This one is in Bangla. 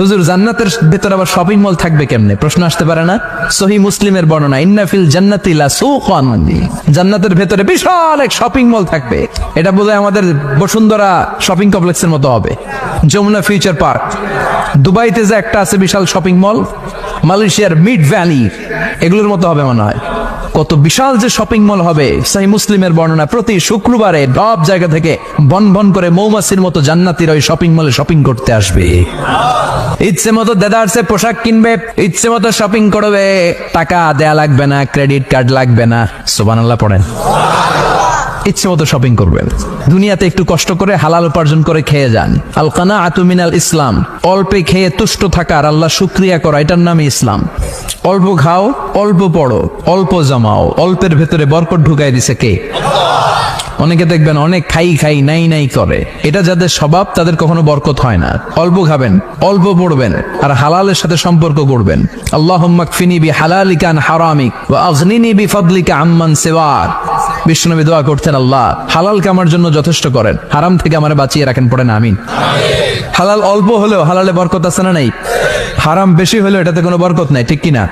হুজুর জান্নাতের ভেতরে আবার শপিং মল থাকবে কেমনে? প্রশ্ন আসতে পারে না? সহিহ মুসলিমের বর্ণনা, ইন্না ফিল জান্নাতি লা সুকান, জান্নাতের ভেতরে বিশাল এক শপিং মল থাকবে। এটা বোধহয় আমাদের বসুন্ধরা শপিং কমপ্লেক্সের মতো হবে, যমুনা ফিউচার পার্ক। দুবাইতে যে একটা আছে বিশাল শপিং মল, মালয়েশিয়ার মিড ভ্যালি, এগুলোর মতো হবে মনে হয়। কত বিশাল যে শপিং মল হবে। সহিহ মুসলিমের বর্ণনা, প্রতি শুক্রবারে সব জায়গা থেকে বন বন করে মৌমাছির মতো জান্নাতীরা ওই শপিং মলে শপিং করতে আসবে। ইচ্ছে মতো দেদারসে পোশাক কিনবে, ইচ্ছে মতো শপিং করবে, টাকা দেয়া লাগবে না, ক্রেডিট কার্ড লাগবে না। সুবহানাল্লাহ পড়েন। ইচ্ছে মতো শপিং করবেন। দুনিয়াতে একটু কষ্ট করে হালাল উপার্জন করে খেয়ে যান। আল কানাআতু মিনাল ইসলাম, অল্পে খেয়ে তুষ্ট থাকার, আল্লাহ শুকরিয়া করা, এটার নামই ইসলাম। অল্প খাও, অল্প পড়ো, অল্প জমাও, অল্পের ভেতরে বরকত ঢুকাই দিছে কে? অনেকে দেখবেন অনেক খাই খাই নাই নাই করে, এটা যাদের স্বভাব তাদের কখনো বরকত হয় না। অল্প খাবেন, অল্প পড়বেন, আর হালালের সাথে সম্পর্ক করবেন। আল্লাহুম্মা কফিনি বিহালালিকা আন হারামিক ওয়া আগনিনি বিফাদলিকা আম্মান সিওয়াক। বিষ্ণুনবী দোয়া করতেন, আল্লাহ হালালকে আমার জন্য যথেষ্ট করেন, হারাম থেকে আমারে বাঁচিয়ে রাখেন। পড়েন আমিন। হালাল অল্প হলেও হালালে বরকত আছে না নাই? হারাম বেশি হলেও এটাতে কোনো বরকত নাই, ঠিক কিনা?